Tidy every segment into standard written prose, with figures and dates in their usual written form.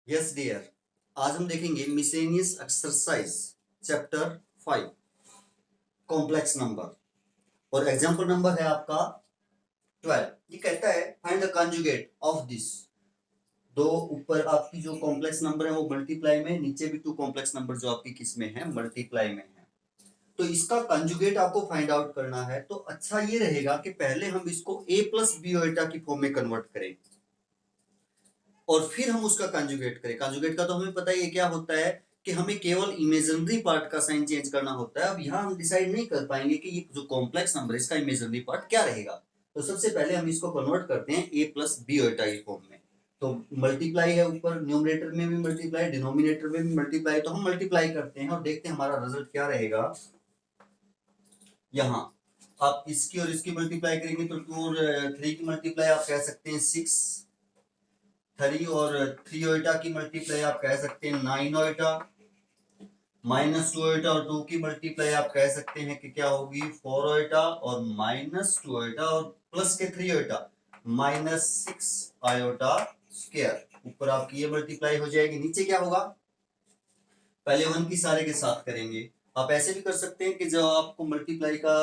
Yes dear, आज हम देखेंगे मिसेनियस एक्सरसाइज चैप्टर 5 कॉम्प्लेक्स नंबर और एग्जांपल नंबर है आपका 12। ये कहता है find the conjugate of this. दो ऊपर आपकी जो कॉम्प्लेक्स नंबर है वो मल्टीप्लाई में, नीचे भी टू कॉम्प्लेक्स नंबर जो आपकी किस में है, मल्टीप्लाई में है। तो इसका कंजुगेट आपको फाइंड आउट करना है। तो अच्छा ये रहेगा कि पहले हम इसको a प्लस बी ओटा की फॉर्म में कन्वर्ट करें और फिर हम उसका कंजुगेट करें। कंजुगेट का तो हमें पता ही है क्या होता है कि हमें केवल इमेजिनरी पार्ट का साइन चेंज करना होता है। अब यहाँ हम डिसाइड नहीं कर पाएंगे कि ये जो कॉम्प्लेक्स नंबर है इसका इमेजिनरी पार्ट क्या रहेगा। तो सबसे पहले हम इसको कन्वर्ट करते हैं a प्लस बी ओटा की फॉर्म में। तो मल्टीप्लाई है, ऊपर न्यूमरेटर में भी मल्टीप्लाई, डिनोमिनेटर में भी मल्टीप्लाई। तो हम मल्टीप्लाई करते हैं और देखते हैं हमारा रिजल्ट क्या रहेगा। यहाँ आप इसकी और इसकी मल्टीप्लाई करेंगे तो 2 और 3 की मल्टीप्लाई आप कह सकते हैं 6, 3 और 3 ओइटा की मल्टीप्लाई आप कह सकते हैं 9 ओइटा, माइनस 2 ओइटा और 2 की मल्टीप्लाई आप कह सकते हैं कि क्या होगी 4 ओइटा और माइनस 2 ओइटा और प्लस के 3 ओइटा माइनस 6 आयोटा स्क्वायर। ऊपर आपकी ये मल्टीप्लाई हो जाएगी, नीचे क्या होगा पहले 1 की सारे के साथ करेंगे। आप ऐसे भी कर सकते हैं कि जब आपको मल्टीप्लाई का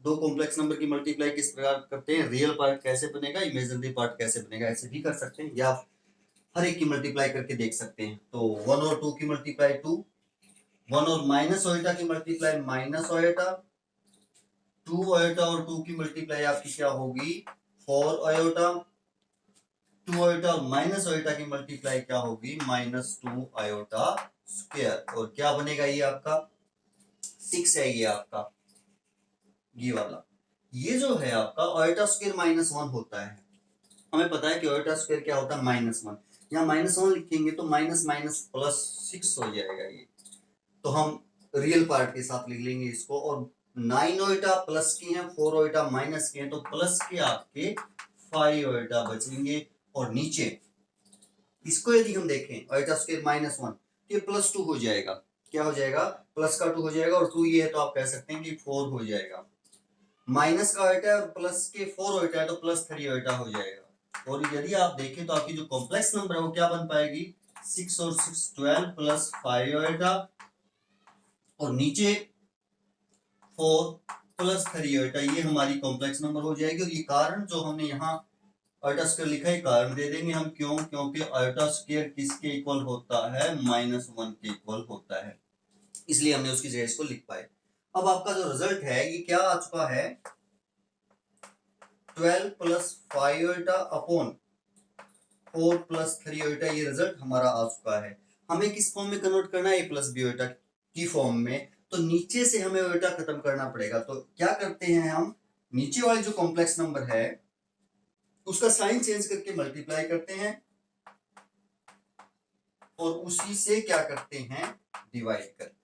दो कॉम्प्लेक्स नंबर की मल्टीप्लाई किस प्रकार करते हैं, रियल पार्ट कैसे बनेगा, इमेजिनरी पार्ट कैसे बनेगा, ऐसे भी कर सकते हैं। या हर एक की मल्टीप्लाई करके देख सकते हैं। तो 1 और 2 की मल्टीप्लाई 2, 1 और माइनस ओइटा की मल्टीप्लाई माइनस ओइटा, 2 ओइटा और 2 की मल्टीप्लाई आपकी क्या होगी 4 ओइटा, 2 आयोटा और माइनस आयोटा की मल्टीप्लाई क्या होगी -2 आयोटा स्क्वायर। और क्या बनेगा ये आपका 6 है। ये आपका ये वाला ये जो है आपका आयोटा स्क्वायर -1 होता है। हमें पता है कि आयोटा स्क्वायर क्या होता है -1। यहाँ -1 लिखेंगे तो माइनस माइनस प्लस 6 हो जाएगा ये। तो हम रियल पार्ट के साथ लिख लेंगे इसको। और 9 ओइटा प्लस की है, 4 ओइटा माइनस की है, तो प्लस के आपके 5 ओइटा बचेंगे। और नीचे इसको यदि हम देखें ओइटा स्क्वायर -1 तो ये +2 हो जाएगा। क्या हो जाएगा प्लस का 2 हो जाएगा और 2 ये है तो आप कह सकते हैं कि 4 हो जाएगा। माइनस का ओइटा और प्लस के 4 ओइटा है तो +3 ओइटा हो जाएगा। और यदि आप देखें तो आपकी जो कॉम्प्लेक्स नंबर है वो क्या बन पाएगी 6 और 6 12 प्लस 5 ओइटा और नीचे 4 प्लस 3 ओइटा। ये हमारी कॉम्प्लेक्स नंबर हो जाएगी। और ये कारण जो हमने यहाँ आयोटा स्क्वायर लिखा है कारण दे देंगे हम, क्यों, क्योंकि आयोटा स्क्वायर किसके इक्वल होता है -1 के इक्वल होता है, इसलिए हमने उसकी जगह इसको लिख पाए। अब आपका जो रिजल्ट है ये क्या आ चुका है 12 plus 5 Oita upon 4 plus 3 Oita. ये रिजल्ट हमारा आ चुका है। हमें किस फॉर्म में कन्वर्ट करना है a प्लस बी ओइटा की फॉर्म में। तो नीचे से हमें ओइटा खत्म करना पड़ेगा। तो क्या करते हैं हम, नीचे वाली जो कॉम्प्लेक्स नंबर है उसका साइन चेंज करके मल्टीप्लाई करते हैं और उसी से क्या करते हैं डिवाइड करते हैं।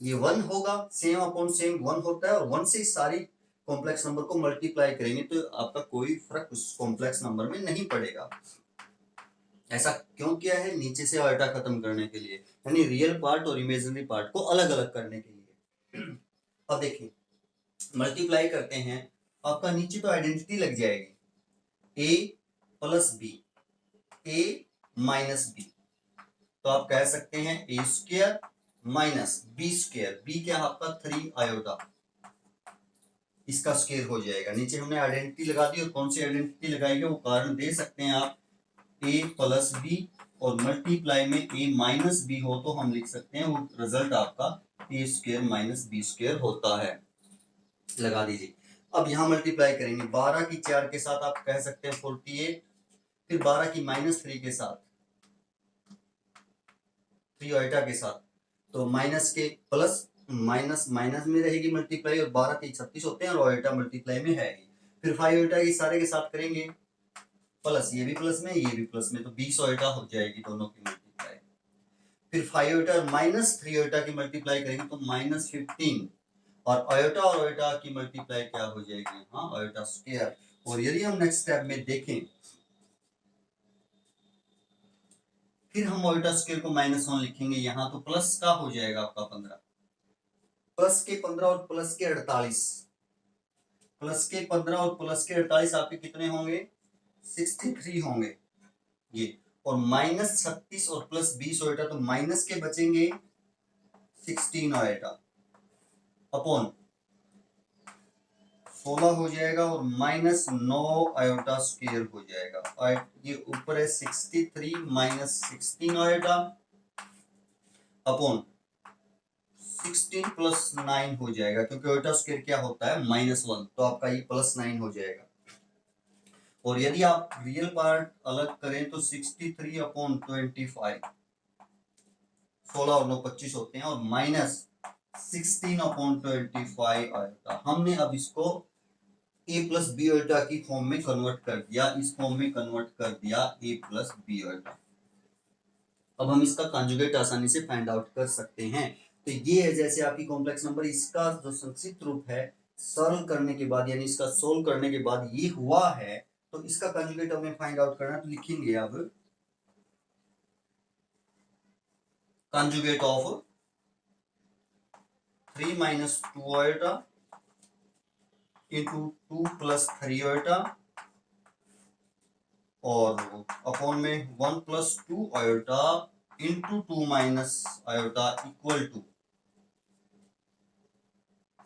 ये 1 होगा, सेम अपॉन सेम 1 होता है और 1 से सारी कॉम्प्लेक्स नंबर को मल्टीप्लाई करेंगे तो आपका कोई फर्क उस कॉम्प्लेक्स नंबर में नहीं पड़ेगा। ऐसा क्यों किया है, नीचे से आयोटा खत्म करने के लिए, यानी रियल पार्ट और इमेजिनरी पार्ट को अलग अलग करने के लिए। अब देखिए मल्टीप्लाई करते हैं, आपका नीचे तो आइडेंटिटी लग जाएगी a plus B, a minus B. तो आप कह सकते हैं a square minus B square. B क्या आपका 3 आयोटा, इसका स्क्वायर हो जाएगा। नीचे हमने आइडेंटिटी लगा दी और कौन सी आइडेंटिटी लगाएंगे वो कारण दे सकते हैं आप, a प्लस बी और मल्टीप्लाई में a माइनस बी हो तो हम लिख सकते हैं वो रिजल्ट आपका a square minus B square होता है। लगा दीजिए। अब यहाँ मल्टीप्लाई करेंगे 12 की 4 के साथ आप कह सकते हैं 48, फिर 12 की -3 के साथ 3 ओइटा के साथ, तो माइनस के प्लस माइनस माइनस में रहेगी मल्टीप्लाई और 12 के 36 होते हैं और ओइटा मल्टीप्लाई में है। फिर 5 ओइटा के सारे के साथ करेंगे प्लस, ये भी प्लस में ये भी प्लस में, तो 20 ओइटा हो जाएगी दोनों की मल्टीप्लाई। फिर 5 ओइटा और -3 ओइटा की मल्टीप्लाई करेंगे तो -15 और ओइटा की मल्टीप्लाई क्या हो जाएगी हाँ ओइटा स्क्वायर। और यदि हम नेक्स्ट स्टेप में देखें फिर हम ओइटा स्क्वायर को -1 लिखेंगे यहाँ, तो प्लस का हो जाएगा आपका 15, प्लस के 15 और प्लस के 48, प्लस के 15 और प्लस के 48 आपके कितने होंगे 63 होंगे ये। और -36 और +20 आयोटा, तो माइनस के बचेंगे 16 आयोटा अपॉन 16 हो जाएगा और -9 आयोटा स्क्वायर हो जाएगा। ये ऊपर है 63 -16 आयोटा अपॉन 16 + 9 हो जाएगा, क्योंकि आयोटा स्क्वायर क्या होता है -1, तो आपका ये +9 हो जाएगा। और यदि आप रियल पार्ट अलग करें तो 63/25, 16 और 9 25 होते हैं, और -16/25 आयोटा। हमने अब इसको a + b आयोटा की फॉर्म में कन्वर्ट कर दिया, इस फॉर्म में कन्वर्ट कर दिया a + b आयोटा। अब हम इसका कंजुगेट आसानी से फाइंड आउट कर सकते हैं। तो ये है जैसे आपकी कॉम्प्लेक्स नंबर, इसका जो संक्षिप्त रूप है सरल करने के बाद, यानी इसका सोल्व करने के बाद ये हुआ है, तो इसका कंजुगेट हमें फाइंड आउट करना, तो लिखेंगे अब conjugate of 3 - 2 iota into 2 + 3 iota और अपॉन में 1 + 2 iota into 2 - iota equal to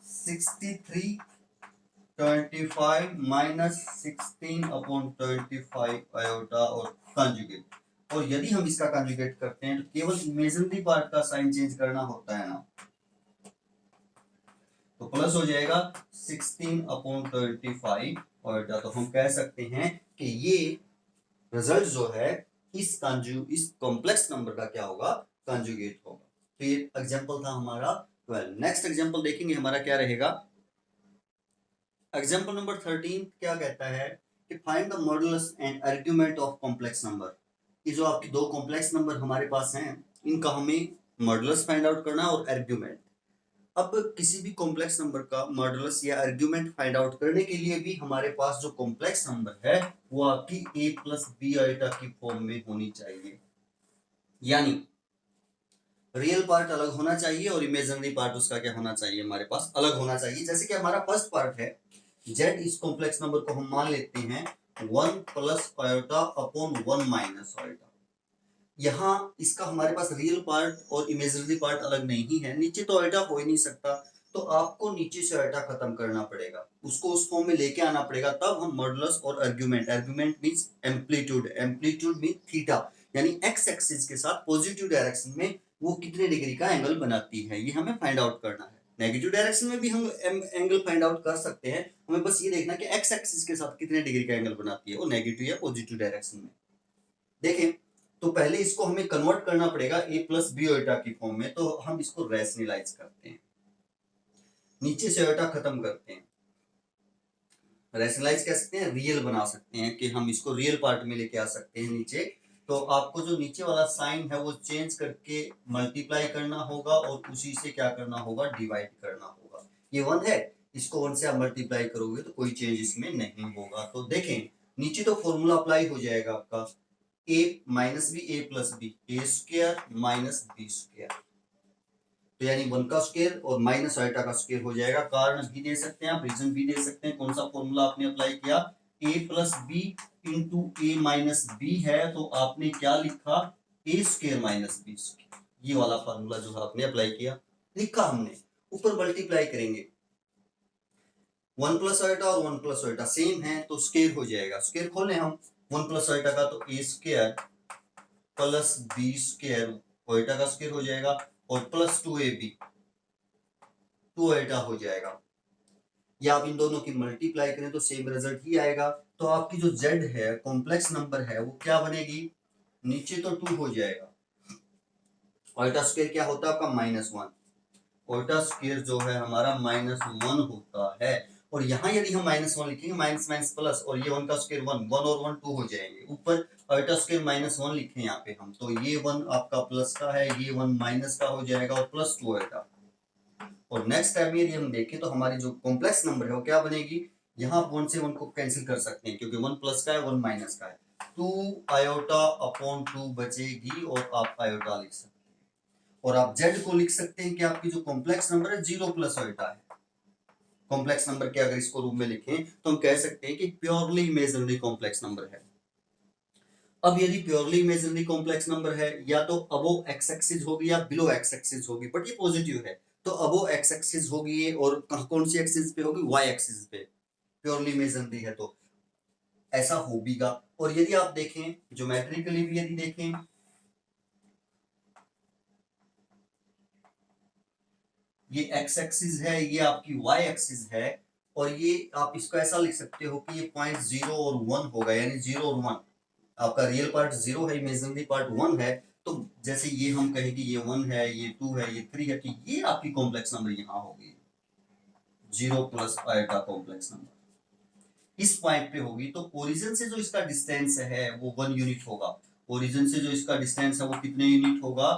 63/25 -16/25 iota और कंजुगेट। और यदि हम इसका कंजुगेट करते हैं तो केवल इमेजिनरी पार्ट का साइन चेंज करना होता है ना, तो प्लस हो जाएगा 16/25 आयोटा। तो हम कह सकते हैं कि ये रिजल्ट जो है इस कॉम्प्लेक्स नंबर का क्या होगा, कंजुगेट होगा। तो ये एग्जांपल था हमारा 12। नेक्स्ट एग्जांपल देखेंगे हमारा क्या रहेगा। एग्जांपल नंबर 13 क्या कहता है कि find the modulus and argument of complex number. ये जो आपकी दो कॉम्प्लेक्स नंबर हमारे पास हैं, इनका हमें मॉडुलस फाइंड आउट करना और आर्गुमेंट। अब किसी भी कॉम्प्लेक्स नंबर का मॉडुलस या आर्गुमेंट फाइंड आउट करने के लिए भी हमारे पास जो कॉम्प्लेक्स नंबर है वो आपकी a + b आयोटा की फॉर्म में होनी चाहिए, यानी रियल पार्ट अलग होना चाहिए और इमेजिनरी पार्ट उसका क्या होना चाहिए, हमारे पास अलग होना चाहिए। जैसे कि हमारा फर्स्ट पार्ट है z, इस कॉम्प्लेक्स नंबर को हम मान लेते हैं 1 + आयोटा अपॉन 1 - आयोटा। यहाँ इसका हमारे पास रियल पार्ट और इमेजिनरी पार्ट अलग नहीं है, नीचे तो आयोटा हो ही नहीं सकता, तो आपको नीचे से आयोटा खत्म करना पड़ेगा, उसको उस फॉर्म में लेके आना पड़ेगा, तब हम मॉडुलस और argument, argument means amplitude, amplitude means theta, यानी एक्स एक्सिस के साथ पॉजिटिव डायरेक्शन में वो कितने डिग्री का एंगल बनाती है, ये हमें फाइंड आउट करना है। नेगेटिव डायरेक्शन में भी हम एंगल फाइंड आउट कर सकते हैं, हमें बस ये देखना कि एक्स एक्सिस के साथ कितने डिग्री का एंगल बनाती है, वो नेगेटिव या पॉजिटिव डायरेक्शन में। देखें, तो पहले इसको हमें कन्वर्ट करना पड़ेगा a + b आयोटा की फॉर्म में, तो हम इसको रैशनलाइज करते हैं, नीचे से आयोटा खत्म करते हैं। रैशनलाइज कह सकते हैं, रियल बना सकते हैं, कि हम इसको रियल पार्ट में लेके आ सकते हैं नीचे। तो आपको जो नीचे वाला साइन है वो चेंज करके मल्टीप्लाई करना होगा और उसी से क्या करना होगा, डिवाइड करना होगा। ये 1 है, इसको 1 से आप मल्टीप्लाई करोगे तो कोई चेंज इसमें नहीं होगा। तो देखें, नीचे तो फॉर्मूला अप्लाई हो जाएगा आपका a - b a + b, a² - b², तो यानी 1 का स्क्वायर और माइनस आयोटा का स्क्वायर हो जाएगा। कारण भी दे सकते हैं आप, रीजन भी दे सकते हैं, कौन सा फॉर्मूला आपने अप्लाई किया, a + b into a - b है, तो आपने क्या लिखा, a² - b², ये वाला फॉर्मूला जो आपने अप्लाई किया, लिखा हमने। ऊपर मल्टीप्लाई करेंगे, 1 + आयोटा और 1 + आयोटा सेम है, तो स्क्वायर हो जाएगा। स्क्वायर खोलें हम 1 + आयोटा का, तो a² + b² आयोटा का स्क्वायर हो जाएगा, और +2ab 2 आयोटा हो जाएगा। या आप इन दोनों की मल्टीप्लाई करें तो सेम रिजल्ट ही आएगा। तो आपकी जो z है, कॉम्प्लेक्स नंबर है, वो क्या बनेगी, नीचे तो 2 हो जाएगा, आयोटा स्क्वायर क्या होता है आपका -1, आयोटा स्क्वायर जो है हमारा -1 होता है। और यहाँ यदि हम -1 लिखेंगे, माइनस माइनस प्लस, और ये 1 का स्क्वायर 1, 1 और 1 2 हो जाएंगे। ऊपर आयोटा स्क्वायर -1 लिखे यहाँ पे हम, तो ये 1 आपका प्लस का है, ये 1 माइनस का हो जाएगा, और +2 आयोटा। और नेक्स्ट टाइम यदि हम देखें तो हमारी जो कॉम्प्लेक्स नंबर है वो क्या बनेगी, यहाँ 1 से 1 को कैंसिल कर सकते हैं, क्योंकि 1 प्लस का है 1 माइनस का है, 2 आयोटा अपॉन 2 बचेगी, और आप आयोटा लिख सकते हैं। और आप z को लिख सकते हैं कि आपकी जो कॉम्प्लेक्स नंबर है 0 + आयोटा है। कॉम्प्लेक्स नंबर के अगर इसको रूप में लिखें तो हम कह सकते हैं कि प्योरली इमेजिनरी कॉम्प्लेक्स नंबर है। अब यदि प्योरली इमेजिनरी कॉम्प्लेक्स नंबर है, या तो अबोव एक्स एक्सिस होगी या बिलो एक्स एक्सिस होगी, बट ये पॉजिटिव है, तो अबोव एक्स एक्सिस होगी ये, और कौन सी एक्सिस पे होगी, वाई एक्सिस पे, प्योरली इमेजिनरी है तो ऐसा होगा। और यदि आप देखें ज्योमेट्रिकली भी यदि देखें, ये एक्स एक्सिस है, ये आपकी वाई एक्सिस है, और ये आप इसको ऐसा लिख सकते हो कि ये पॉइंट 0 और 1 होगा, यानी 0 और 1, आपका रियल पार्ट 0 है, इमेजिनरी पार्ट 1 है। तो जैसे ये हम कहें कि ये 1 है, ये 2 है, ये 3 है, तो ये आपकी कॉम्प्लेक्स नंबर यहाँ होगी, 0 प्लस आएगा कॉम्प्लेक्स नंबर इस पॉइंट पे होगी। तो ओरिजिन से जो इसका डिस्टेंस है वो 1 यूनिट होगा, ओरिजिन से जो इसका डिस्टेंस है वो कितने यूनिट होगा,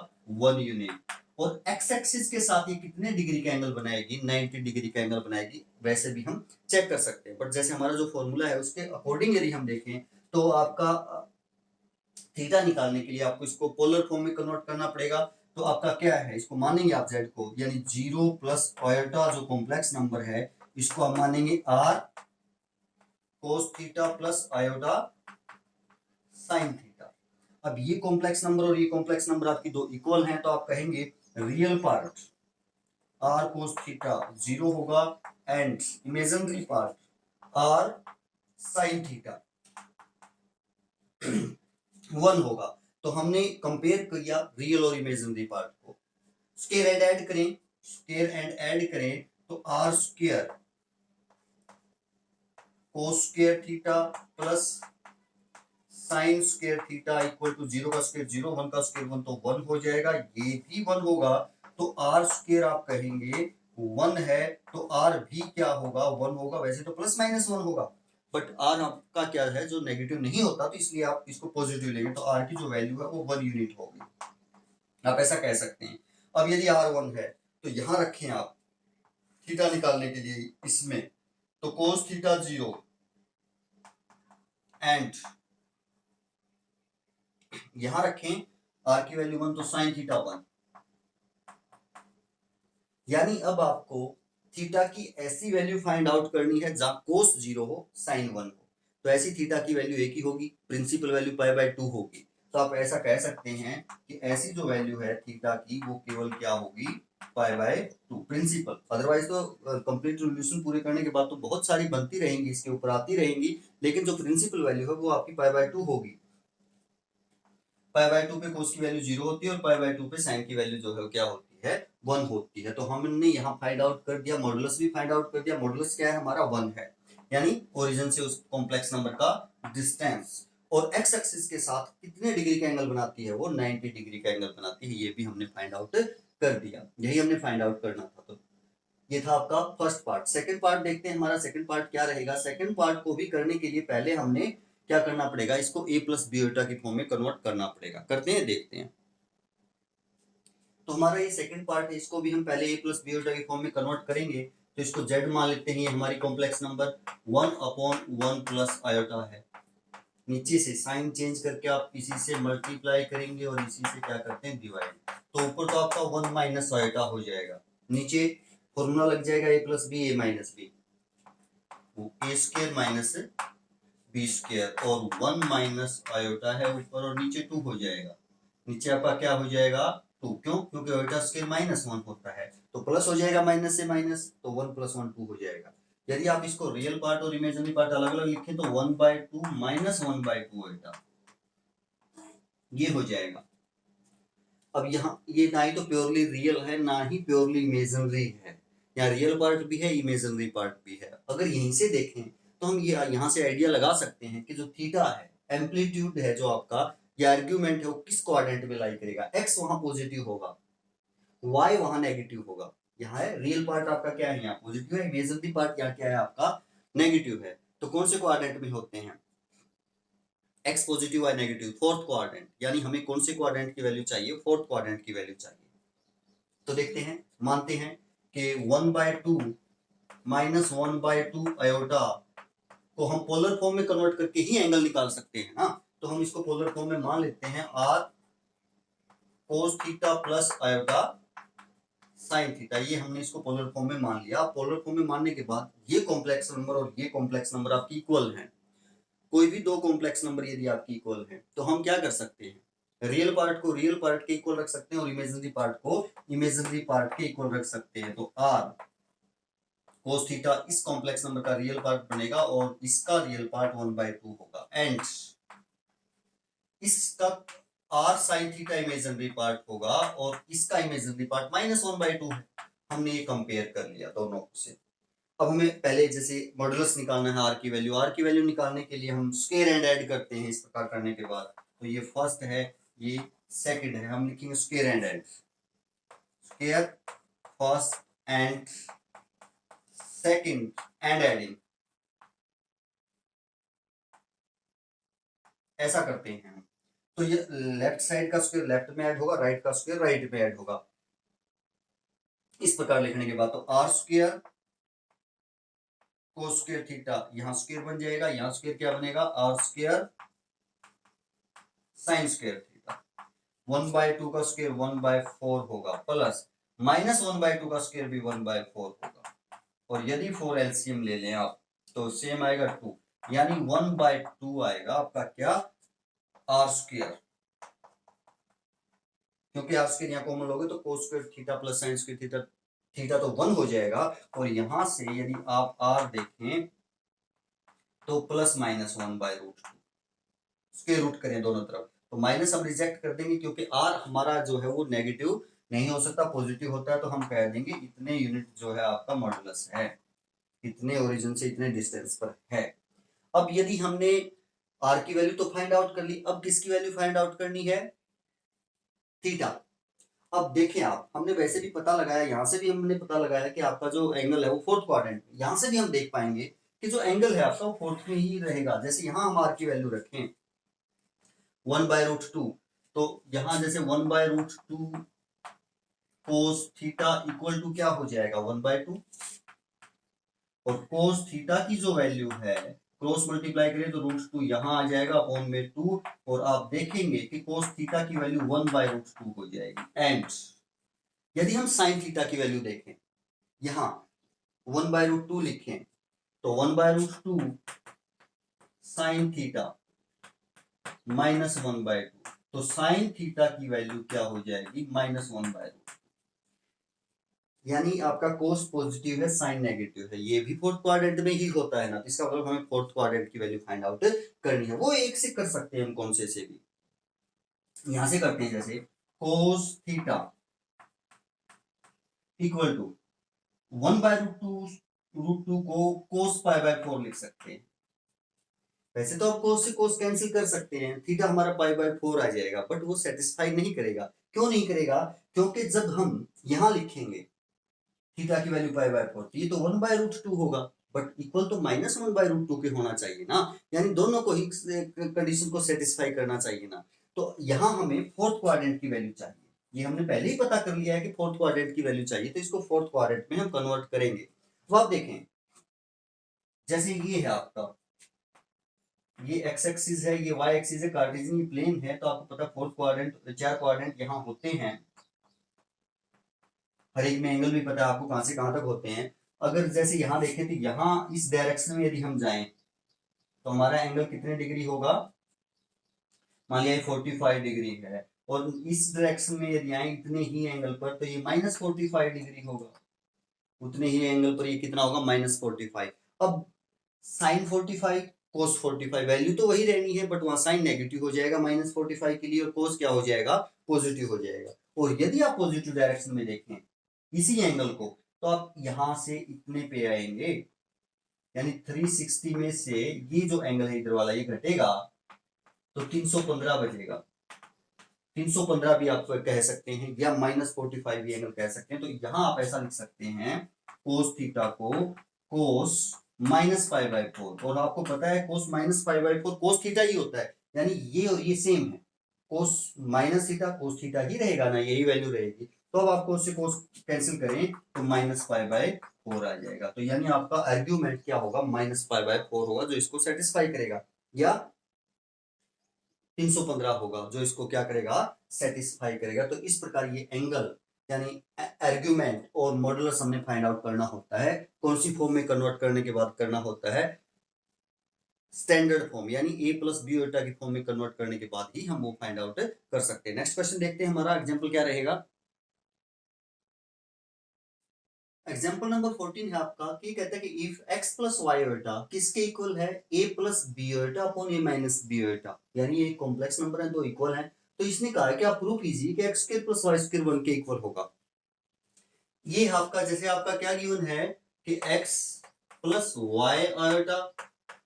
1 यूनिट। और एक्स एक्सिस के साथ ये कितने डिग्री का एंगल बनाएगी, 90 डिग्री का एंगल बनाएगी, वैसे भी हम चेक कर सकते हैं। बट जैसे हमारा जो फॉर्मूला है उसके अकॉर्डिंग यदि हम देखें तो आपका थीटा निकालने के लिए आपको इसको पोलर फॉर्म में कन्वर्ट करना पड़ेगा। तो आपका क्या है, इसको मानेंगे आप जेड को, यानी 0 प्लस आयोटा जो कॉम्प्लेक्स नंबर है इसको हम मानेंगे R cos theta plus iota sine theta. अब ये कॉम्प्लेक्स नंबर और ये कॉम्प्लेक्स नंबर आपकी दो इक्वल हैं, तो आप कहेंगे real part R cos theta 0 होगा and imaginary part R sine theta 1 होगा। तो हमने कंपेयर किया रियल और इमेजिनरी पार्ट को, स्क्वायर एंड ऐड करें, स्क्वायर एंड ऐड करें तो R square cos square theta plus sine square theta equal to 0 का स्क्वायर 0, 1 का स्क्वायर 1, तो 1 हो जाएगा, ये भी 1 होगा। तो आर स्क्वायर आप कहेंगे 1 है, तो आर भी क्या होगा, 1 होगा। वैसे तो प्लस माइनस 1 होगा, बट आर आपका क्या है, जो नेगेटिव नहीं होता, तो इसलिए आप इसको पॉजिटिव लेंगे, तो आर की जो वैल्यू है वो 1 यूनिट होगी, आप ऐसा कह सकते हैं। अब यदि आर 1 है तो यहां रखें आप थीटा निकालने के लिए इसमें, तो कोस थीटा 0 एंड यहां रखें आर की वैल्यू 1, तो साइन थीटा 1, यानी अब आपको थीटा की ऐसी वैल्यू फाइंड आउट करनी है जहां कोस 0 हो साइन 1 हो, तो ऐसी थीटा की वैल्यू एक ही होगी, प्रिंसिपल वैल्यू पाई बाय 2 होगी। तो आप ऐसा कह सकते हैं कि ऐसी जो वैल्यू है थीटा की वो केवल क्या होगी, पाई बाय 2 प्रिंसिपल। अदरवाइज तो कंप्लीट रिवोल्यूशन पूरे करने के बाद तो बहुत सारी बनती रहेंगी, इसके ऊपर आती रहेंगी, लेकिन जो प्रिंसिपल वैल्यू है वो आपकी पाई बाय 2 होगी। पाई बाय 2 पे कोस की वैल्यू 0 होती है और पाई बाय 2 पे साइन की वैल्यू जो है क्या होती है, 1 होती है। तो हमने यहाँ फाइंड आउट कर दिया, मॉडुलस भी फाइंड आउट कर दिया। मॉडुलस क्या है हमारा, 1 है, यानी ओरिजिन से उस कॉम्प्लेक्स नंबर का डिस्टेंस। और एक्स एक्सिस के साथ कितने डिग्री का एंगल बनाती है, वो 90 डिग्री का एंगल बनाती है, ये भी हमने फाइंड आउट कर दिया। यही हमने फाइंड आउट करना था। तो ये था आपका फर्स्ट पार्ट। सेकंड पार्ट देखते हैं, हमारा सेकंड पार्ट क्या रहेगा। सेकंड पार्ट को भी करने के लिए पहले हमने क्या करना पड़ेगा, इसको a प्लस बीटा की फॉर्म में कन्वर्ट करना पड़ेगा। करते हैं, देखते हैं। तो हमारा ये सेकंड पार्ट है, इसको भी हम पहले a प्लस बीटा की फॉर्म में कन्वर्ट करेंगे। तो इसको z मान लेते हैं, ये हमारी कॉम्प्लेक्स नंबर 1/1 प्लस आयोटा है। नीचे से साइन चेंज करके आप इसी से मल्टीप्लाई करेंगे और इसी से क्या करते हैं, डिवाइड। तो ऊपर तो आपका 1 माइनस आयोटा हो जाएगा, नीचे फॉर्मूला लग जाएगा a plus B A minus B, A square minus B square, और 1 माइनस आयोटा है ऊपर और नीचे 2 हो जाएगा। नीचे आपका क्या हो जाएगा, 2, क्यों, क्योंकि आयोटा स्क्वायर -1 होता है, तो प्लस हो जाएगा माइनस से माइनस, तो 1 + 1 2 हो जाएगा। यदि आप इसको रियल पार्ट और इमेजिनरी पार्ट अलग अलग लिखें तो 1/2 -1/2 आयोटा ये हो जाएगा। अब यहाँ ये ना ही तो प्योरली रियल है ना ही प्योरली इमेजिनरी है, यहाँ रियल पार्ट भी है, इमेजिनरी पार्ट भी है। अगर यहीं से देखें तो हम ये यहाँ से आइडिया लगा सकते हैं कि जो थीटा है, एम्पलीट्यूड है जो आपका, ये आर्ग्यूमेंट है, वो किस क्वाड्रेंट में लाई करेगा। एक्स वहां पॉजिटिव होगा, वाई वहां नेगेटिव होगा। यहाँ है रियल पार्ट आपका क्या है, यहाँ पॉजिटिव है, इमेजिनरी पार्ट यहाँ क्या है आपका, नेगेटिव है। तो कौन से क्वाड्रेंट में होते हैं, X positive Y negative, fourth quadrant, यानी हमें कौन से क्वाड्रेंट की वैल्यू चाहिए, फोर्थ क्वाड्रेंट की वैल्यू चाहिए। तो देखते हैं, मानते हैं कि 1/2 -1/2 आयोटा को हम पोलर फॉर्म में कन्वर्ट करके ही एंगल निकाल सकते हैं ना। तो हम इसको पोलर फॉर्म में मान लेते हैं, R cos theta plus iota sine theta, ये हमने इसको पोलर फॉर्म में मान लिया। पोलर फॉर्म में मानने के बाद ये कॉम्प्लेक्स नंबर और ये कॉम्प्लेक्स नंबर आपकी इक्वल हैं। कोई भी दो कॉम्प्लेक्स नंबर यदि आपकी इक्वल है तो हम क्या कर सकते हैं, रियल पार्ट को रियल पार्ट के इक्वल रख सकते हैं और इमेजिनरी पार्ट को इमेजिनरी पार्ट के इक्वल रख सकते हैं। तो r cos थीटा इस कॉम्प्लेक्स नंबर का रियल पार्ट बनेगा और इसका रियल पार्ट 1/2 होगा, एंड इसका r sin theta imaginary part होगा और इसका इमेजिनरी पार्ट -1/2 है। हमने ये कंपेयर कर लिया दोनों से। अब हमें पहले जैसे मॉडुलस निकालना है r की वैल्यू निकालने के लिए हम स्क्वायर एंड ऐड करते हैं। इस प्रकार करने के बाद तो ये फर्स्ट है, ये सेकंड है, हम लिखेंगे square and add, square first and second and adding, ऐसा करते हैं हम। तो ये लेफ्ट साइड का स्क्वायर लेफ्ट में ऐड होगा, राइट का स्क्वायर राइट में ऐड होगा। इस प्रकार लिखने के बाद तो r square cos square theta यहां स्क्वायर बन जाएगा, यहां स्क्वायर क्या बनेगा, r square sine square theta, 1/2 का स्क्वायर 1/4 होगा, प्लस -1/2 का स्क्वायर भी 1/4 होगा। और यदि 4 एलसीएम ले लें आप तो सेम आएगा 2, यानी 1/2 आएगा आपका क्या, r स्क्वायर, क्योंकि r स्क्वायर यहाँ कॉमन लोगे तो कोस square theta plus sine square theta, theta तो 1 हो जाएगा। और यहां से यदि आप r देखें तो +-1/√2, स्क्वायर रूट करें दोनों तरफ तो माइनस हम रिजेक्ट कर देंगे, क्योंकि r हमारा जो है वो नेगेटिव नहीं हो सकता, पॉजिटिव होता है। तो हम कह देंगे इतने यूनिट जो है आपका मॉडुलस है, इतने ओरिजिन से इतने डिस्टेंस पर है। अब यदि हमने r की वैल्यू तो फाइंड आउट कर ली, अब किसकी वैल्यू फाइंड आउट करनी है, थीटा। अब देखें आप, हमने वैसे भी पता लगाया, यहां से भी हमने पता लगाया कि आपका जो एंगल है वो फोर्थ क्वाड्रेंट, यहां से भी हम देख पाएंगे कि जो एंगल है आपका वो फोर्थ में ही रहेगा। जैसे यहां हम r की वैल्यू रखें 1/√2, तो यहां जैसे 1/√2 कोस थीटा इक्वल टू क्या हो जाएगा 1/2, और कोस थीटा की जो वैल्यू है क्रॉस मल्टीप्लाई करें तो √2 यहां आ जाएगा अपॉन में 2, और आप देखेंगे कि कोस थीटा की वैल्यू 1/√2 हो जाएगी। एंड यदि हम साइन थीटा की वैल्यू देखें, यहां 1/√2 लिखें तो 1/√2 साइन थीटा -1/2, तो साइन थीटा की वैल्यू क्या हो जाएगी -1/2, यानी आपका कोस पॉजिटिव है साइन नेगेटिव है। ये भी फोर्थ क्वाड्रेंट में ही होता है ना, तो इसका मतलब हमें फोर्थ क्वाड्रेंट की वैल्यू फाइंड आउट करनी है। वो एक से कर सकते हैं हम, कौन से भी, यहां से करते हैं जैसे कोस थीटा इक्वल टू 1/√2 को कोस π/4 लिख सकते हैं। वैसे तो आप कोस से कोस कैंसिल कर सकते हैं, थीटा हमारा π/4 आ जाएगा, बट वो सेटिस्फाई नहीं करेगा। क्यों नहीं करेगा, क्योंकि जब हम यहां लिखेंगे थीटा की वैल्यू π/4 तो ये तो 1/√2 होगा, बट इक्वल तो -1/√2 के होना चाहिए ना, यानी दोनों को ही कंडीशन को सेटिस्फाई करना चाहिए ना। तो यहां हमें फोर्थ क्वाड्रेंट की वैल्यू चाहिए, ये हमने पहले ही पता कर लिया है कि फोर्थ क्वाड्रेंट की वैल्यू चाहिए, तो इसको फोर्थ क्वाड्रेंट में हम कन्वर्ट करेंगे। तो आप देखें जैसे ये है आपका, ये एक्स एक्सिस है, ये वाई एक्सिस है, कार्टेशियन प्लेन है, तो आपको पता फोर्थ क्वाड्रेंट, चार क्वाड्रेंट यहाँ होते हैं, हर एक में एंगल भी पता है आपको कहां से कहां तक होते हैं। अगर जैसे यहां देखें तो यहां इस डायरेक्शन में यदि हम जाएं तो हमारा एंगल कितने डिग्री होगा, मान लिया 45 डिग्री है, और इस डायरेक्शन में यदि आए इतने ही एंगल पर तो ये -45 डिग्री होगा, उतने ही एंगल पर ये कितना होगा -45। अब साइन 45 कोस 45 वैल्यू तो वही रहनी है, बट वहां साइन नेगेटिव हो जाएगा -45 के लिए, और कोस क्या हो जाएगा, पॉजिटिव हो जाएगा। और यदि आप पॉजिटिव डायरेक्शन में देखें इसी एंगल को तो आप यहां से इतने पे आएंगे, यानी 360 में से ये जो एंगल है इधर वाला ये घटेगा तो 315 बचेगा। 315 भी आप कह सकते हैं या -45 भी एंगल कह सकते हैं। तो यहां आप ऐसा लिख सकते हैं कोस थीटा को कोस -π/4, और आपको पता है कोस -π/4 कोस थीटा ही होता है, यानी ये सेम है, cos minus theta cos theta ही रहेगा ना, यही वैल्यू रहेगी। तो अब आपको उससे कोस कैंसिल करें तो -π/4 आ जाएगा। तो यानी आपका आर्ग्यूमेंट क्या होगा, -π/4 होगा, जो इसको सेटिस्फाई करेगा, या 315 होगा जो इसको क्या करेगा, सेटिस्फाई करेगा। तो इस प्रकार ये एंगल यानी आर्ग्यूमेंट और मॉडुलस हमने फाइंड आउट करना होता है, कौन सी फॉर्म में कन्वर्ट करने के बाद करना होता है, स्टैंडर्ड फॉर्म यानी a प्लस बी ओटा की फॉर्म में कन्वर्ट करने के बाद ही हम वो फाइंड आउट कर सकते हैं। नेक्स्ट क्वेश्चन देखते हैं, हमारा एग्जांपल क्या रहेगा। एग्जाम्पल नंबर 14 है आपका, कि कहता है कि इफ x प्लस वाई ओटा किसके इक्वल है, a प्लस बी ओटा अपॉन a माइनस बी ओटा, यानी ये कॉम्प्लेक्स नंबर है, दो इक्वल है। तो इसने कहा है कि आप प्रूफ कीजिए कि x square plus Y square 1 के इक्वल होगा। ये आपका जैसे आपका क्या गिवन है कि x plus Y iota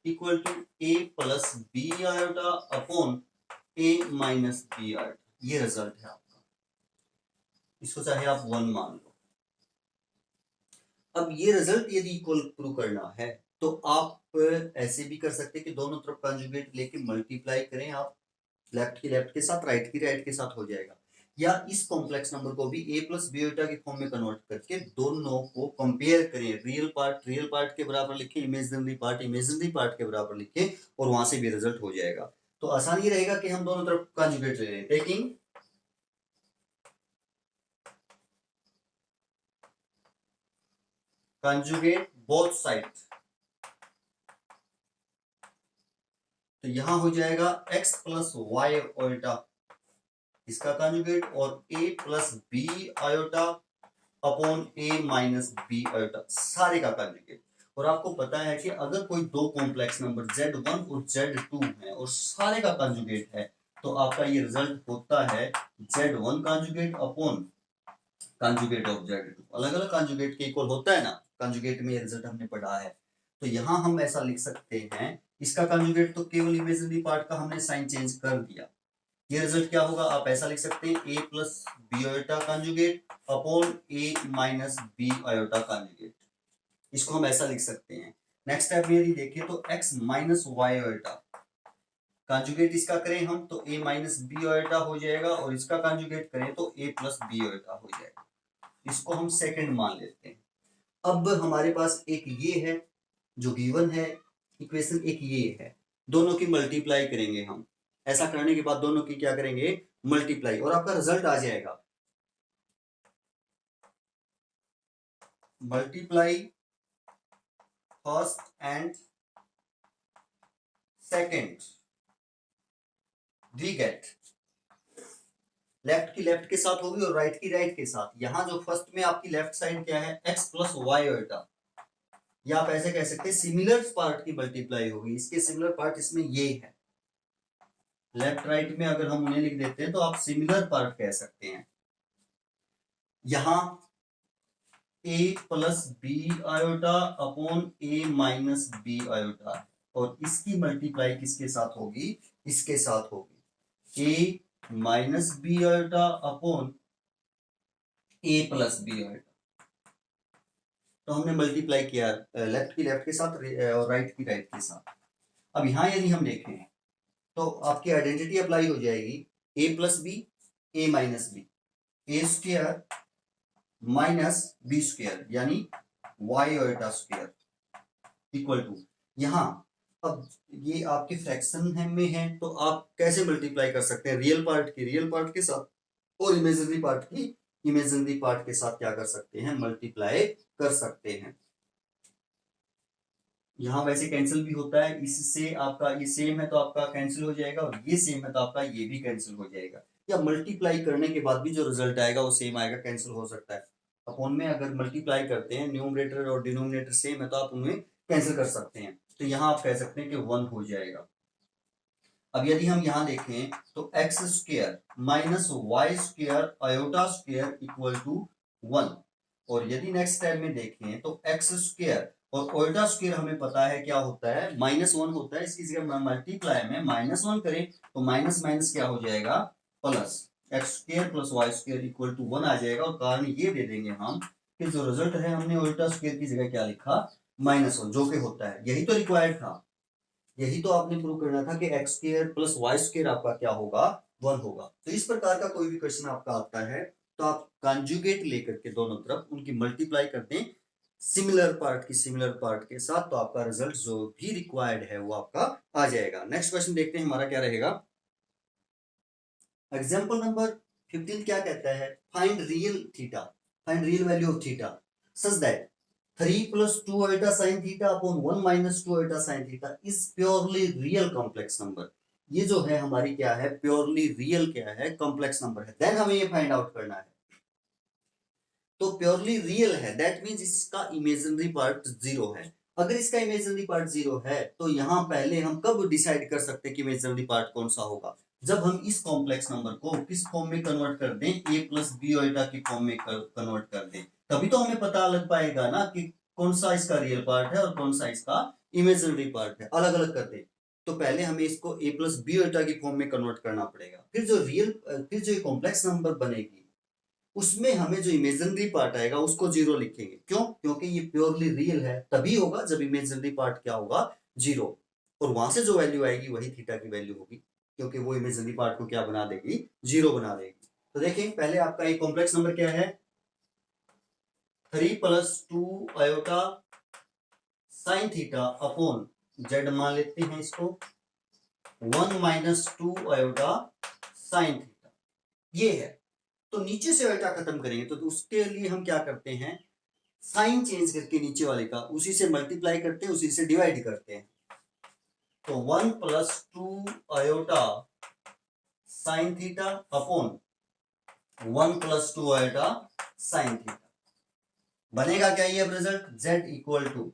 equal to a plus B iota upon a minus B iota, ये रिजल्ट है आपका। इसको चाहे आप 1 मान लो। अब ये रिजल्ट यदि इक्वल प्रूव करना है तो आप ऐसे भी कर सकते हैं कि दोनों तरफ कंजुगेट लेके मल्टीप्लाई करें आप, लेफ्ट की लेफ्ट के साथ, राइट की राइट के साथ हो जाएगा। या इस कॉम्प्लेक्स नंबर को भी a प्लस बीटा के फॉर्म में कन्वर्ट करके दोनों को कंपेयर करें, रियल पार्ट के बराबर लिखें, इमेजिनरी पार्ट के बराबर लिखें, और वहां से भी रिजल्ट हो जाएगा। तो आसान ही रहेगा कि हम दोनों तरफ कंजुगेट ले लें, टेकिंग कंजुगेट बोथ साइड। तो यहां हो जाएगा x प्लस वाई ओल्टा इसका कंजुगेट, और a plus B iota upon a minus B iota सारे का कंजुगेट। और आपको पता है कि अगर कोई दो कॉम्प्लेक्स नंबर z1 और z2 है और सारे का कंजुगेट है, तो आपका ये रिजल्ट होता है z1 conjugate upon conjugate of z2। अलग अलग कंजुगेट के इक्वल होता है ना, कंजुगेट में ये रिजल्ट हमने पढ़ा है। तो यहां हम ऐसा लिख सकते हैं, इसका कंजुगेट तो केवल इमेजिनरी पार्ट का हमने साइन चेंज कर दिया। ये रिजल्ट क्या होगा, आप ऐसा लिख सकते हैं a plus B iota conjugate upon a minus B iota conjugate, इसको हम ऐसा लिख सकते हैं। नेक्स्ट स्टेप में यदि देखें तो x minus Y iota conjugate इसका करें हम तो a माइनस बी आयोटा हो जाएगा, और इसका कंजुगेट करें तो a प्लस बी आयोटा हो जाएगा। इसको हम सेकंड मान लेते हैं। अब हमारे पास एक ये है जो गिवन है इक्वेशन, एक ये है, दोनों की मल्टीप्लाई करेंगे हम। ऐसा करने के बाद दोनों की क्या करेंगे, मल्टीप्लाई, और आपका रिजल्ट आ जाएगा multiply first and second, we get left की लेफ्ट के साथ होगी और राइट की राइट के साथ। यहां जो फर्स्ट में आपकी लेफ्ट साइड क्या है, x प्लस वाई ओटा, या आप ऐसे कह सकते हैं सिमिलर पार्ट की मल्टीप्लाई होगी। इसके सिमिलर पार्ट इसमें ये है, लेफ्ट राइट में अगर हम उन्हें लिख देते हैं तो आप सिमिलर पार्ट कह सकते हैं। यहां a plus B iota upon a minus B iota, और इसकी मल्टीप्लाई किसके साथ होगी, इसके साथ होगी a minus B iota upon a plus B iota. तो हमने मल्टीप्लाई किया लेफ्ट की लेफ्ट के साथ और राइट की राइट के साथ। अब यहां यदि हम देखें तो आपकी आइडेंटिटी अप्लाई हो जाएगी, a plus B A minus B, A square minus B square, यानी Y iota square equal to, यहां अब ये आपके फ्रैक्शन में है तो आप कैसे मल्टीप्लाई कर सकते हैं, रियल पार्ट के साथ, और इमेजिनरी पार्ट के साथ क्या कर सकते हैं, मल्टीप्लाई कर सकते हैं। यहां वैसे कैंसिल भी होता है, इससे आपका ये सेम है तो आपका कैंसिल हो जाएगा, और ये सेम है तो आपका ये भी कैंसिल हो जाएगा। या मल्टीप्लाई करने के बाद भी जो रिजल्ट आएगा वो सेम आएगा, कैंसिल हो सकता है। अपॉन में अगर मल्टीप्लाई करते हैं, न्यूमरेटर और डिनोमिनेटर सेम है तो आप उन्हें कैंसिल कर सकते हैं। तो यहाँ आप कह सकते हैं कि 1 हो जाएगा। अब यदि हम यहाँ देखें तो X square minus Y square iota square equal to 1, और यदि नेक्स्ट स्टेप में देखें तो एक्स स्क्वायर और आयोटा स्क्वायर हमें पता है क्या होता है, -1 होता है। इसकी जगह मल्टीप्लाई में -1 करें तो माइनस माइनस क्या हो जाएगा, plus, X square plus Y square equal to 1 आ जाएगा। और कारण ये दे देंगे हम कि जो रिजल्ट है हमने आयोटा स्क्वायर की जगह क्या लिखा, -1, जो कि होता है, यही तो रिक्वायर्ड था, यही तो आपने प्रूव करना था कि X square plus Y square आपका क्या होगा, 1 होगा। तो इस प्रकार का कोई भी क्वेश्चन आपका आता है तो आप कंजुगेट लेकर के दोनों तरफ उनकी मल्टीप्लाई करते हैं सिमिलर पार्ट के साथ, तो आपका रिजल्ट जो भी रिक्वायर्ड है वो आपका आ जाएगा। नेक्स्ट क्वेश्चन देखते हैं हमारा क्या रहेगा। एग्जाम्पल नंबर 15 क्या कहता है, find real value of theta such that 3 plus 2 iota sin theta upon 1 minus 2 iota sin theta is purely real complex number. ये जो है हमारी क्या है, प्योरली रियल क्या है, कॉम्प्लेक्स नंबर है। देन हमें ये फाइंड आउट करना है। तो प्योरली रियल है, दैट मींस इसका इमेजिनरी पार्ट जीरो है। अगर इसका इमेजिनरी पार्ट जीरो है तो यहाँ पहले हम कब डिसाइड कर सकते हैं कि इमेजिनरी पार्ट कौन सा होगा, जब हम इस कॉम्प्लेक्स नंबर को किस फॉर्म में कन्वर्ट कर दें, a प्लस बी ओटा की फॉर्म में कन्वर्ट कर दें, तभी तो हमें पता लग पाएगा ना कि कौन सा इसका रियल पार्ट है और कौन सा इसका इमेजिनरी पार्ट है। अलग अलग कर दे तो पहले हमें इसको a प्लस बी ओटा की फॉर्म में कन्वर्ट करना पड़ेगा, फिर जो कॉम्प्लेक्स नंबर बनेगी उसमें हमें जो इमेजिनरी पार्ट आएगा उसको जीरो लिखेंगे। क्यों? क्योंकि ये प्योरली रियल है, तभी होगा जब इमेजिनरी पार्ट क्या होगा, जीरो, और वहां से जो वैल्यू आएगी वही थीटा की वैल्यू होगी, क्योंकि वो इमेजिनरी पार्ट को क्या बना देगी, जीरो बना देगी। तो देखें पहले आपका एक कॉम्प्लेक्स नंबर क्या है, 3 plus 2 iota sine theta upon Z मान लेते हैं इसको, 1 माइनस 2 आयोटा साइन थीटा, ये है। तो नीचे से आयोटा खत्म करेंगे तो उसके लिए हम क्या करते हैं, साइन चेंज करके नीचे वाले का उसी से मल्टीप्लाई करते हैं, उसी से डिवाइड करते हैं। तो 1 plus 2 iota sine theta upon 1 plus 2 iota sine theta, बनेगा क्या ये अब रिजल्ट, z इक्वल टू,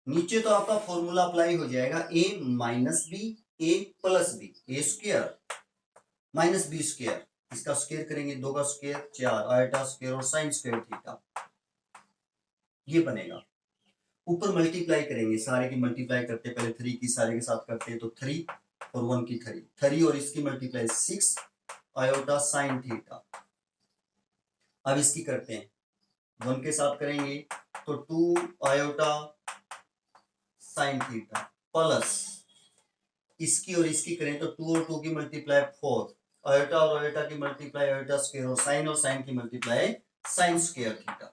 नीचे तो आपका फॉर्मूला अप्लाई हो जाएगा, a minus B A plus B, A square minus B square, इसका स्क्वायर करेंगे 2 का स्क्वायर 4 आयोटा स्क्वायर और साइन स्क्वायर थीटा, ये बनेगा। ऊपर मल्टीप्लाई करेंगे, सारे की मल्टीप्लाई करते हैं, पहले 3 की सारे के साथ करते हैं, तो 3 और 1 की 3 और इसकी मल्टीप्लाई 6 आयोटा साइन थीटा। अब इसकी करते हैं, 1 के साथ करेंगे तो 2 आयोटा साइन थीटा प्लस इसकी और इसकी करें तो 2 और 2 की मल्टीप्लाई 4 आयोटा और आयोटा की मल्टीप्लाई आयोटा स्क्वायर और साइन की मल्टीप्लाई साइन स्क्वायर थीटा,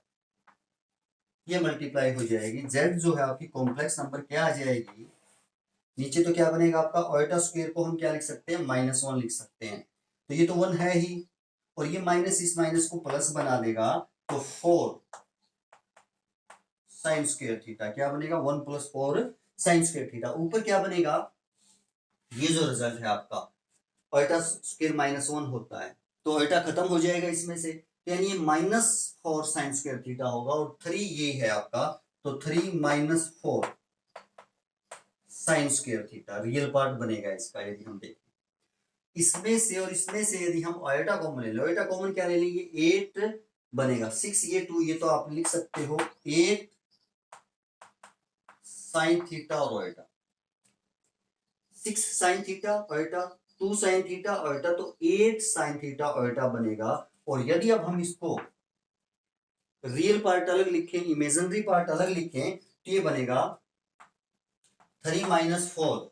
ये मल्टीप्लाई हो जाएगी। z जो है आपकी कॉम्प्लेक्स नंबर क्या आ जाएगी, नीचे तो क्या बनेगा आपका, आयोटा स्क्वायर को हम क्या लिख सकते हैं, -1 लिख सकते हैं, तो ये तो 1 है ही, और ये माइनस इस माइनस को प्लस बना देगा, तो 4 साइन स्क्वायर थीटा क्या बनेगा, 1 प्लस 4 साइन स्क्वायर थीटा। ऊपर क्या बनेगा, ये जो रिजल्ट है आपका, आयोटा स्क्वायर -1 होता है तो आयोटा खत्म हो जाएगा इसमें से, यानी ये -4 साइन स्क्वायर थीटा होगा, और 3 ये है आपका, तो 3 minus 4 sign square theta real part बनेगा इसका। यदि हम देखें इसमें से और इसमें से यदि हम आयोटा कॉमन ले लो, आयोटा कॉमन क्या ले लेंगे, 8 बनेगा, 6 ये 2 ये तो आप लिख सकते हो 8 साइन थीटा और iota, 6 sine theta iota, 2 sine theta iota, तो 8 साइन थीटा आयोटा बनेगा। और यदि अब हम इसको रियल पार्ट अलग लिखें, इमेजिनरी पार्ट अलग लिखें, तो ये बनेगा 3 minus 4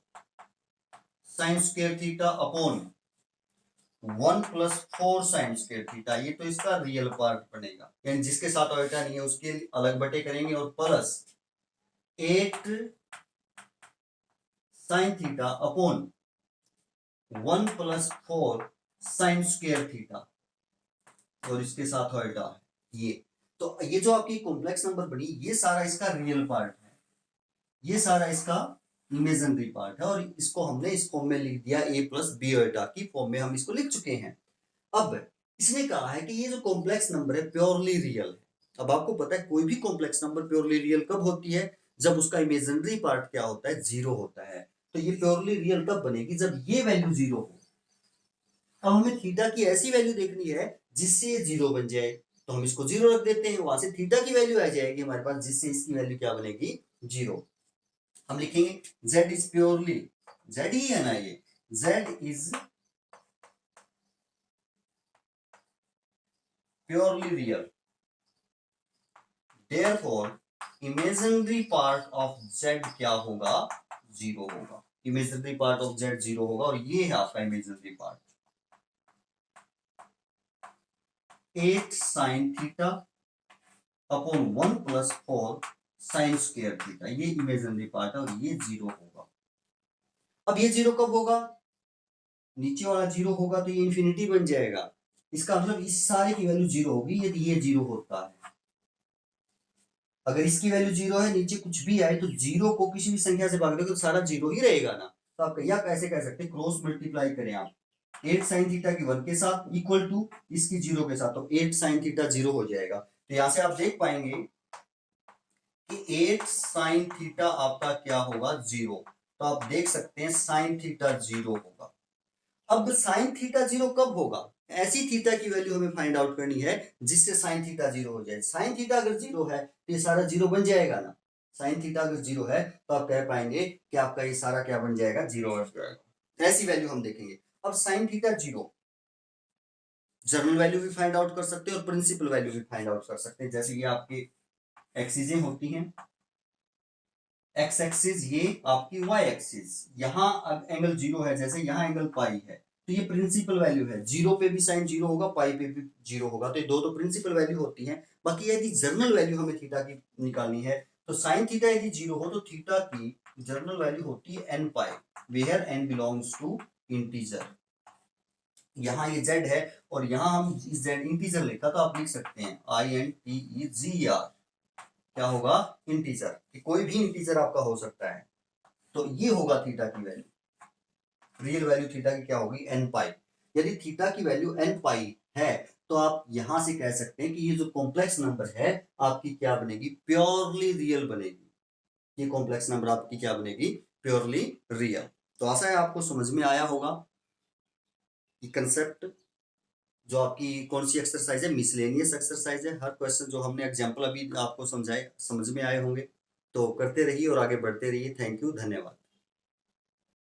sign square theta upon 1 plus 4 sign square theta, ये तो इसका रियल पार्ट बनेगा, यानी जिसके साथ आयोटा नहीं है उसके अलग बटे करेंगे, और plus 8 sine theta upon 1 plus 4 sign square theta, और इसके साथ आयोटा है ये। तो ये जो आपकी कॉम्प्लेक्स नंबर बनी, ये सारा इसका रियल पार्ट है, ये सारा इसका इमेजिनरी पार्ट है, और इसको हमने इस फॉर्म में लिख दिया, a प्लस बी आयोटा की फॉर्म में हम इसको लिख चुके हैं। अब इसने कहा है कि ये जो कॉम्प्लेक्स नंबर है प्योरली रियल है। अब आपको पता है कोई भी कॉम्प्लेक्स नंबर प्योरली रियल कब होती है, जब उसका इमेजिनरी पार्ट क्या होता है, जीरो होता है। तो ये प्योरली रियल कब बनेगी, जब ये वैल्यू जीरो हो। अब हमें थीटा की ऐसी वैल्यू देखनी है जिससे ये जीरो बन जाए, तो हम इसको जीरो रख देते हैं, वहां से थीटा की वैल्यू आ जाएगी हमारे पास, जिससे इसकी वैल्यू क्या बनेगी, जीरो। हम लिखेंगे z इज प्योरली, z ही है ना ये, z is purely real, therefore imaginary part of z क्या होगा, जीरो होगा। Imaginary part of z zero होगा, और ये है आपका imaginary part, 8 sine theta upon 1 plus 4 sign square theta, ये इमेजिनरी पार्ट है, और ये जीरो होगा। अब ये जीरो कब होगा, नीचे वाला जीरो होगा तो ये इंफिनिटी बन जाएगा, इसका मतलब इस सारे की वैल्यू जीरो होगी यदि ये जीरो होता है। अगर इसकी वैल्यू 0 है, नीचे कुछ भी आए तो 0 को किसी भी संख्या से भाग दोगे तो सारा 0 ही रहेगा ना। तो आप या कैसे कह सकते हैं, क्रॉस मल्टीप्लाई करें आप 8 साइन थीटा की 1 के साथ इक्वल टू इसकी 0 के साथ, तो 8 साइन थीटा 0 हो जाएगा। तो यहां से आप देख पाएंगे कि 8 साइन थीटा आपका क्या होगा, 0। तो आप देख सकते हैं साइन थीटा 0 होगा। अब साइन थीटा 0 कब होगा, ऐसी थीटा की वैल्यू हमें फाइंड आउट करनी है जिससे साइन थीटा 0 हो जाए। साइन थीटा अगर 0 है तो ये सारा 0 बन जाएगा ना। साइन थीटा अगर 0 है तो आप कह पाएंगे कि आपका ये सारा क्या बन जाएगा, 0 हो जाएगा। ऐसी वैल्यू हम देखेंगे। अब साइन थीटा 0 जर्नल वैल्यू भी फाइंड आउट कर सकते हैं और प्रिंसिपल वैल्यू भी फाइंड आउट कर सकते हैं। जैसे ये आपके एक्सिजें होती हैं, एक्स एक्सिस ये आपकी वाई एक्सिस, यहाँ अब एंगल 0 है, जैसे यहाँ एंगल पाई है, तो ये प्रिंसिपल वैल्यू है। 0 पे भी साइन 0 होगा, पाई पे भी 0 होगा, तो ये दो तो प्रिंसिपल वैल्यू होती है। बाकी यदि जर्नल वैल्यू हमें थीटा की निकालनी है तो साइन थीटा यदि 0 हो तो थीटा की जर्नल वैल्यू होती है n pi, where n belongs to integer. यहाँ ये z है और यहाँ हम z इंटीजर लिखा, तो आप लिख सकते हैं INTEGR, क्या होगा, इंटीजर। कोई भी इंटीजर आपका हो सकता है। तो ये होगा थीटा की वैल्यू, रियल वैल्यू थीटा की क्या होगी, n पाई। यदि थीटा की वैल्यू n पाई है तो आप यहां से कह सकते हैं कि ये जो कॉम्प्लेक्स नंबर है आपकी क्या बनेगी, प्योरली रियल बनेगी। ये कॉम्प्लेक्स नंबर आपकी क्या बनेगी, प्योरली रियल। तो आशा है आपको समझ में आया होगा ये कंसेप्ट। जो आपकी कौन सी एक्सरसाइज है, मिसलेनियस एक्सरसाइज है। हर क्वेश्चन जो हमने एग्जाम्पल अभी आपको समझाए समझ में आए होंगे। तो करते रहिए और आगे बढ़ते रहिए। थैंक यू, धन्यवाद।